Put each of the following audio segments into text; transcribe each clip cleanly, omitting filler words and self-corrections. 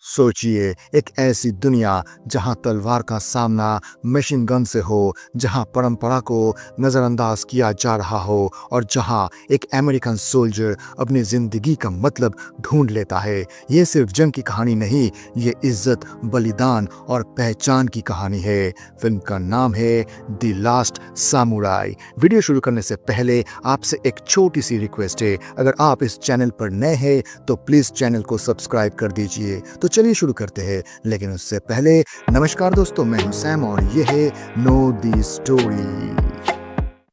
सोचिए, एक ऐसी दुनिया जहां तलवार का सामना मशीन गन से हो, जहां परंपरा को नज़रअंदाज किया जा रहा हो और जहां एक अमेरिकन सोल्जर अपनी ज़िंदगी का मतलब ढूंढ लेता है। ये सिर्फ जंग की कहानी नहीं, ये इज्जत, बलिदान और पहचान की कहानी है। फिल्म का नाम है द लास्ट सामुराई। वीडियो शुरू करने से पहले आपसे एक छोटी सी रिक्वेस्ट है, अगर आप इस चैनल पर नए हैं तो प्लीज़ चैनल को सब्सक्राइब कर दीजिए। तो चलिए शुरू करते हैं, लेकिन उससे पहले नमस्कार दोस्तों, मैं हूं सैम और ये है नो दी स्टोरी।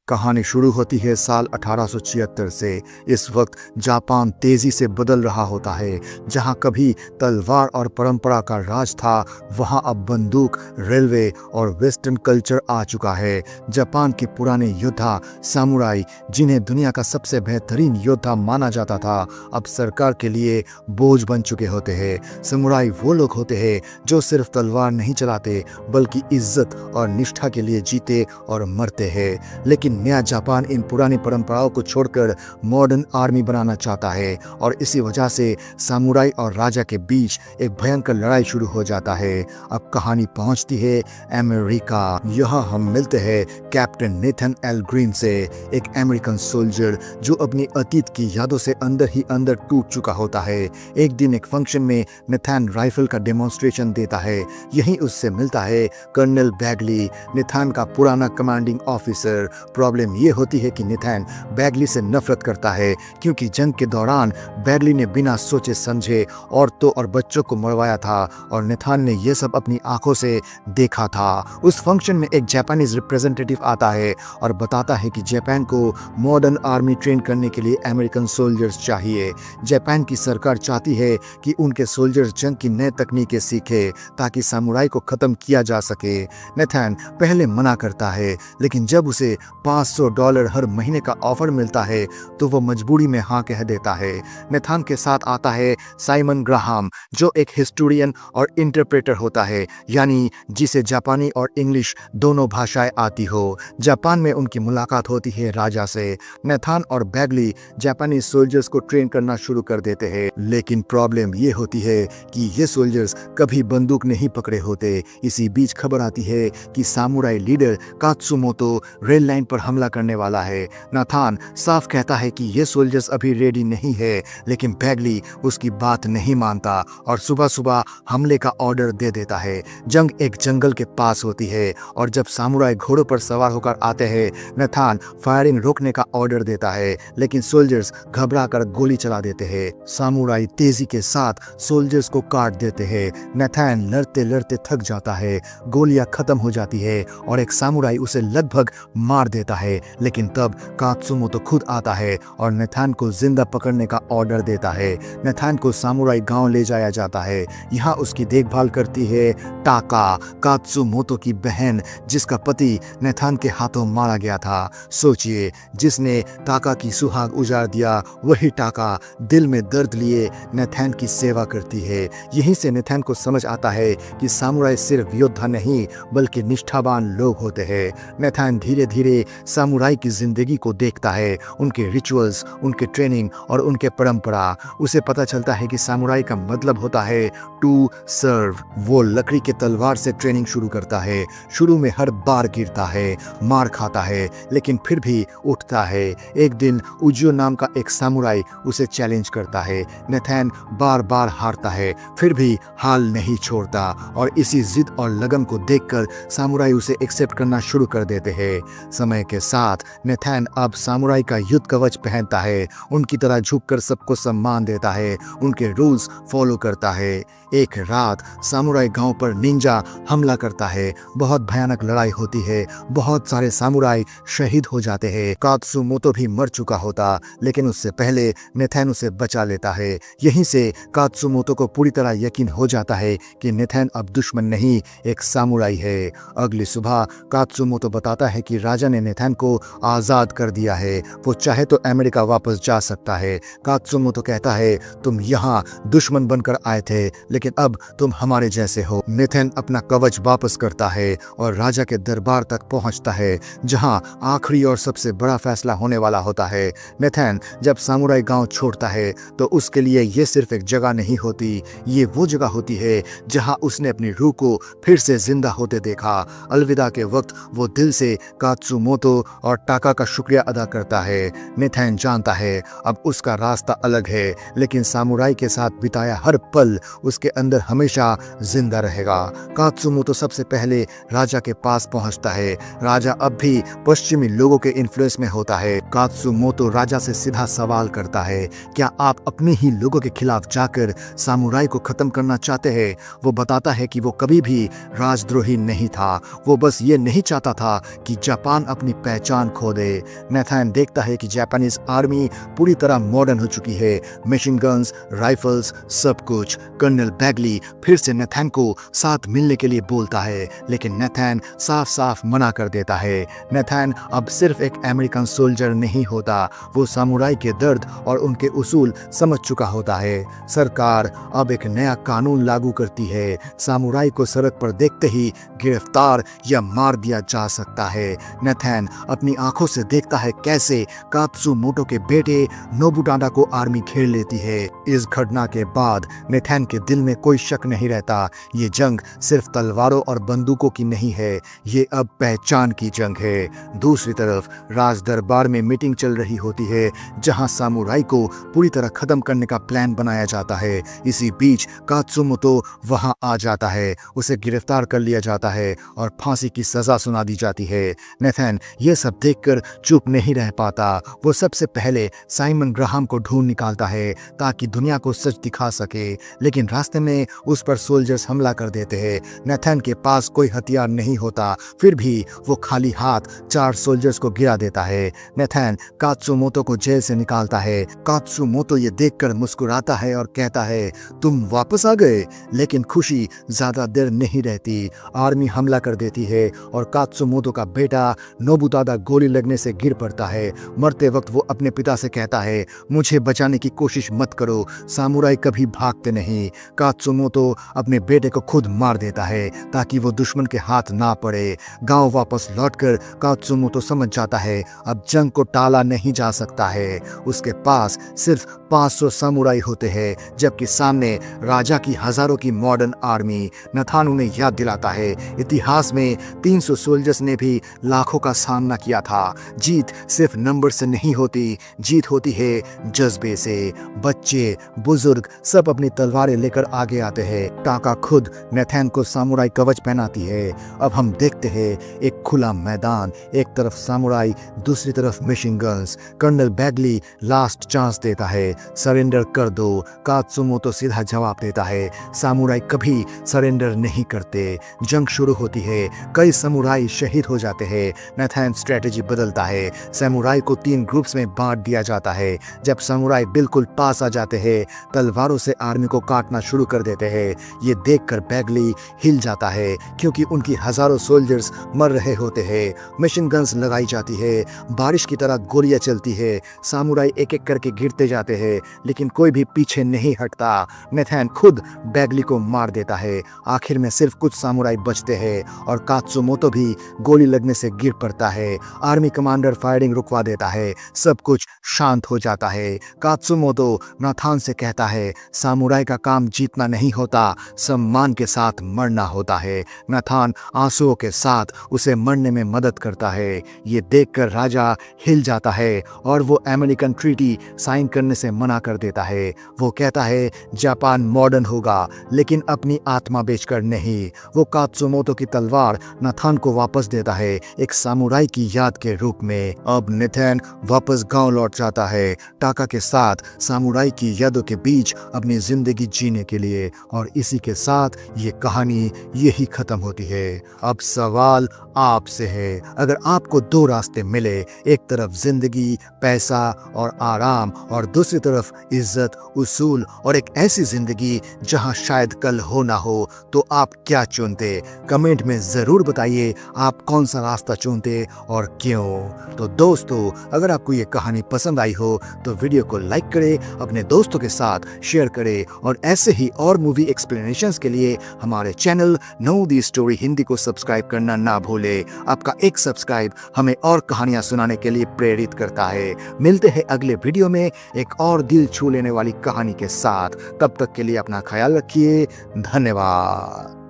कहानी शुरू होती है साल 1876 से। इस वक्त जापान तेजी से बदल रहा होता है। जहां कभी तलवार और परंपरा का राज था, वहां अब बंदूक, रेलवे और वेस्टर्न कल्चर आ चुका है। जापान के पुराने योद्धा सामुराई, जिन्हें दुनिया का सबसे बेहतरीन योद्धा माना जाता था, अब सरकार के लिए बोझ बन चुके होते हैं। सामुराई वो लोग होते हैं जो सिर्फ तलवार नहीं चलाते, बल्कि इज्जत और निष्ठा के लिए जीते और मरते हैं। लेकिन नया जापान इन पुरानी परंपराओं को छोड़कर मॉडर्न आर्मी बनाना चाहता है और इसी वजह से सामुराई और राजा के बीच एक भयंकर लड़ाई शुरू हो जाता है। अब कहानी पहुंचती है अमेरिका। यहाँ हम मिलते हैं कैप्टन नेथन एल ग्रीन से, एक अमेरिकन सोल्जर जो अपनी अतीत की यादों से अंदर ही अंदर टूट चुका होता है। एक दिन एक फंक्शन में नेथन राइफल का डेमोन्स्ट्रेशन देता है। यहीं उससे मिलता है कर्नल बैगली, नेथन का पुराना कमांडिंग ऑफिसर। प्रॉब्लम ये होती है कि नेथन बैगली से नफरत करता है, क्योंकि जंग के दौरान बैगली ने बिना सोचे समझे औरतों और बच्चों को मरवाया था और नेथन ने यह सब अपनी आंखों से देखा था। उस फंक्शन में एक जापानीज रिप्रेजेंटेटिव आता है और बताता है कि जापान को मॉडर्न आर्मी ट्रेन करने के लिए अमेरिकन सोल्जर्स चाहिए। जापान की सरकार चाहती है कि उनके सोल्जर्स जंग की नई तकनीकें सीखे ताकि सामुराई को खत्म किया जा सके। नेथन पहले मना करता है, लेकिन जब उसे $500 हर महीने का ऑफर मिलता है तो वो मजबूरी में हाँ कह देता है। नेथन के साथ आता है साइमन ग्राहम, जो एक हिस्टोरियन और इंटरप्रेटर होता है, यानी जिसे जापानी और इंग्लिश दोनों भाषाएं आती हो। जापान में उनकी मुलाकात होती है राजा से। नेथन और बैगली जापानी सोल्जर्स को ट्रेन करना शुरू कर देते हैं, लेकिन प्रॉब्लम ये होती है कि ये सोल्जर्स कभी बंदूक नहीं पकड़े होते। इसी बीच खबर आती है कि सामुराई लीडर कात्सुमोतो रेल लाइन पर हमला करने वाला है। नेथन साफ कहता है कि ये सोल्जर्स अभी रेडी नहीं है, लेकिन बैगली उसकी बात नहीं मानता और सुबह सुबह हमले का ऑर्डर दे देता है। जंग एक जंगल के पास होती है और जब सामुराई घोड़ों पर सवार होकर आते हैं, नेथन फायरिंग रोकने का ऑर्डर देता है, लेकिन सोल्जर्स घबरा कर गोली चला देते हैं। सामुराई तेजी के साथ सोल्जर्स को काट देते हैं। नेथन लड़ते लड़ते थक जाता है, गोलियां खत्म हो जाती है और एक सामुराई उसे लगभग मार देता है। लेकिन तब कात्सुमोतो खुद आता है और नेथन को जिंदा पकड़ने का ऑर्डर देता है। नेथन को सामुराई गांव ले जाया जाता है। यहाँ उसकी देखभाल करती है टाका, कात्सुमोतो की बहन, जिसका पति नेथन के हाथों मारा गया था। सोचिए, जिसने टाका की सुहाग उजाड़ दिया, वही टाका दिल में दर्द लिए नेथन की सेवा करती है। यहीं से नेथन को समझ आता है कि सामुराई सिर्फ योद्धा नहीं, बल्कि निष्ठावान लोग होते हैं। नेथन धीरे धीरे सामुराई की जिंदगी को देखता है, उनके रिचुअल्स, उनके ट्रेनिंग और उनके परंपरा। उसे पता चलता है कि सामुराई का मतलब होता है टू सर्व। वो लकड़ी के तलवार से ट्रेनिंग शुरू करता है। शुरू में हर बार गिरता है, मार खाता है, लेकिन फिर भी उठता है। एक दिन उजियो नाम का एक सामुराई उसे चैलेंज करता है। नेथन बार बार हारता है, फिर भी हाल नहीं छोड़ता और इसी जिद और लगन को देखकर सामुराई उसे एक्सेप्ट करना शुरू कर देते हैं। समय के साथ नेथन अब सामुराई का युद्ध कवच पहनता है, उनकी तरह झुककर सबको सम्मान देता है, उनके रूल्स फॉलो करता है। एक रात सामुराई गांव पर निंजा हमला करता है। बहुत भयानक लड़ाई होती है, बहुत सारे सामुराई शहीद हो जाते हैं। कात्सुमोतो भी मर चुका होता, लेकिन उससे पहले नेथन उसे बचा लेता है। यहीं से कात्सुमोतो को पूरी तरह यकीन हो जाता है कि नेथन अब दुश्मन नहीं, एक सामुराई है। अगली सुबह कात्सुमोतो बताता है कि राजा ने नेथन को आज़ाद कर दिया है, वो चाहे तो अमेरिका वापस जा सकता है। कात्सुमोतो कहता है, तुम यहाँ दुश्मन बनकर आए थे, लेकिन अब तुम हमारे जैसे हो। नेथन अपना कवच वापस करता है और राजा के दरबार तक पहुँचता है, जहाँ आखिरी और सबसे बड़ा फैसला होने वाला होता है। नेथन जब सामुराई गांव छोड़ता है तो उसके लिए ये सिर्फ एक जगह नहीं होती, ये वो जगह होती है जहां उसने अपनी रूह को फिर से जिंदा होते देखा। अलविदा के वक्त वो दिल से कात्सुमोतो और टाका का शुक्रिया अदा करता है। नेथन जानता है अब उसका रास्ता अलग है, लेकिन सामुराई के साथ बिताया हर पल उसके अंदर हमेशा जिंदा रहेगा। कात्सुमोतो सबसे पहले राजा के पास पहुंचता है। राजा अब भी पश्चिमी लोगों के इन्फ्लुएंस में होता है। कात्सुमोतो राजा से सीधा सवाल करता है, क्या आप अपने ही लोगों के खिलाफ जाकर सामुराई को खत्म करना चाहते हैं? वो बताता है कि वो कभी भी राजद्रोही नहीं था, वो बस ये नहीं चाहता था कि जापान अपनी पहचान खो दे। नेथन देखता है कि जापानीज आर्मी पूरी तरह मॉडर्न हो चुकी है, मशीन गन्स, राइफल्स, सब कुछ। कर्नल बैगली फिर से नेथन को साथ मिलने के लिए बोलता है, लेकिन नेथन साफ साफ मना कर देता है। नेथन अब सिर्फ एक अमेरिकन सोल्जर नहीं होता, वो सामुराई के दर्द और उनके उसूल समझ चुका होता है। सरकार अब एक नया कानून लागू करती है, सामुराई को सड़क पर देखते ही गिरफ्तार या मार दिया जा सकता है। नेथन अपनी आंखों से देखता है कैसे कात्सुमोतो के बेटे नोबुनागा को आर्मी घेर लेती है। इस घटना के बाद नेथन के दिल में कोई शक नहीं रहता, ये जंग सिर्फ तलवारों और बंदूकों की नहीं है, ये अब पहचान की जंग है। दूसरी तरफ राज दरबार में मीटिंग चल रही होती है, जहां सामुराई को पूरी तरह खत्म करने का प्लान बनाया जाता है। इसी बीच कात्सुमोतो वहां आ जाता है, उसे गिरफ्तार कर लिया जाता है और फांसी की सजा सुना दी जाती है। नेथन ये सब देखकर चुप नहीं रह पाता, वो सबसे पहले साइमन ग्राहम को ढूंढ निकालता है ताकि दुनिया को सच दिखा सके, लेकिन रास्ते में उस पर सोल्जर्स हमला कर देते हैं। नेथन के पास कोई हथियार नहीं होता, फिर भी वो खाली हाथ 4 सोल्जर्स को गिरा देता है। नेथन कात्सुमोतो को जेल से निकालता है। कात्सुमोतो ये देखकर मुस्कुराता है और कहता है, तुम वापस आ गए। लेकिन खुशी ज्यादा देर नहीं रहती, आर्मी हमला कर देती है और कात्सुमोतो का बेटा नोबुनागा गोली लगने से गिर पड़ता है। मरते वक्त वो अपने पिता से कहता है, मुझे बचाने की कोशिश मत करो, सामुराई कभी भागते नहीं। कात्सुमोतो अपने बेटे को खुद मार देता है ताकि वो दुश्मन के हाथ ना पड़े। गांव वापस लौटकर कात्सुमोतो समझ जाता है अब जंग को टाला नहीं जा सकता है। उसके पास सिर्फ 500 सामुराई होते हैं, जबकि सामने राजा की हजारों की मॉडर्न आर्मी। नेथन उन्हें याद दिलाता है, इतिहास में 300 सोल्जर्स ने भी लाखों का सामना किया था। जीत सिर्फ नंबर से नहीं होती, जीत होती है जज्बे से। बच्चे, बुजुर्ग सब अपनी तलवारें लेकर आगे आते हैं। टाका खुद नेथन को सामुराई कवच पहनाती है। अब हम देखते हैं एक खुला मैदान, एक तरफ सामुराई, दूसरी तरफ machine guns. Colonel Bagley last chance देता है, सरेंडर कर दो। कात्सुमोतो सीधा जवाब देता है, सामुराई कभी सरेंडर नहीं करते। जंग शुरू होती है, कई सामुराई शहीद हो जाते हैं। नेथन स्ट्रेटेजी बदलता है, सामुराई को 3 ग्रुप्स में बांट दिया जाता है। जब सामुराई बिल्कुल पास आ जाते हैं, तलवारों से आर्मी को काटना शुरू कर देते हैं। ये देखकर बैगली हिल जाता है, क्योंकि उनकी हजारों सोल्जर्स मर रहे होते हैं। मशीन गन्स लगाई जाती है, बारिश की तरह गोलियां चलती है। सामुराई एक एक करके गिरते जाते हैं, लेकिन कोई भी पीछे नहीं हटता। नेथन खुद बैगली को मार देता है। आखिर में सिर्फ कुछ सामुराई बचते हैं और कात्सुमोतो भी गोली लगने से गिर पड़ता है। आर्मी कमांडर फायरिंग रुकवा देता है, सब कुछ शांत हो जाता है। कात्सुमोतो नेथन से कहता है, सामुराई का काम जीतना नहीं होता, सम्मान के साथ मरना होता है। नेथन आंसुओं के साथ उसे मरने में मदद करता है। ये देखकर राजा हिल जाता है और वो अमेरिकन ट्रीटी साइन करने से मना कर देता है। वो कहता है, जापान मॉडर्न होगा, लेकिन अपनी आत्मा बेचकर नहीं। वो कात्सुमोतो की तलवार नेथन को वापस देता है, एक सामुराई की याद के रूप में। अब नेथन वापस गांव लौट जाता है, टाका के साथ सामुराई की यादों के बीच अपनी जिंदगी जीने के लिए। और इसी के साथ ये कहानी यही खत्म होती है। अब सवाल आपसे है, अगर आपको 2 रास्ते मिले, एक तरफ जिंदगी, पैसा और आराम, और दूसरी तरफ इज्जत, उसूल और एक ऐसी जिंदगी जहां शायद कल हो ना हो, तो आप क्या चुनते? कमेंट में जरूर बताइए आप कौन सा रास्ता चुनते। है और क्यों। तो दोस्तों, अगर आपको ये कहानी पसंद आई हो तो वीडियो को लाइक करें, अपने दोस्तों के साथ शेयर करें और ऐसे ही और मूवी एक्सप्लेनेशंस के लिए हमारे channel know the story Hindi को सब्सक्राइब करना ना भूलें। आपका एक सब्सक्राइब हमें और कहानियां सुनाने के लिए प्रेरित करता है। मिलते हैं अगले वीडियो में एक और दिल छू लेने वाली कहानी के साथ। तब तक के लिए अपना ख्याल रखिए। धन्यवाद।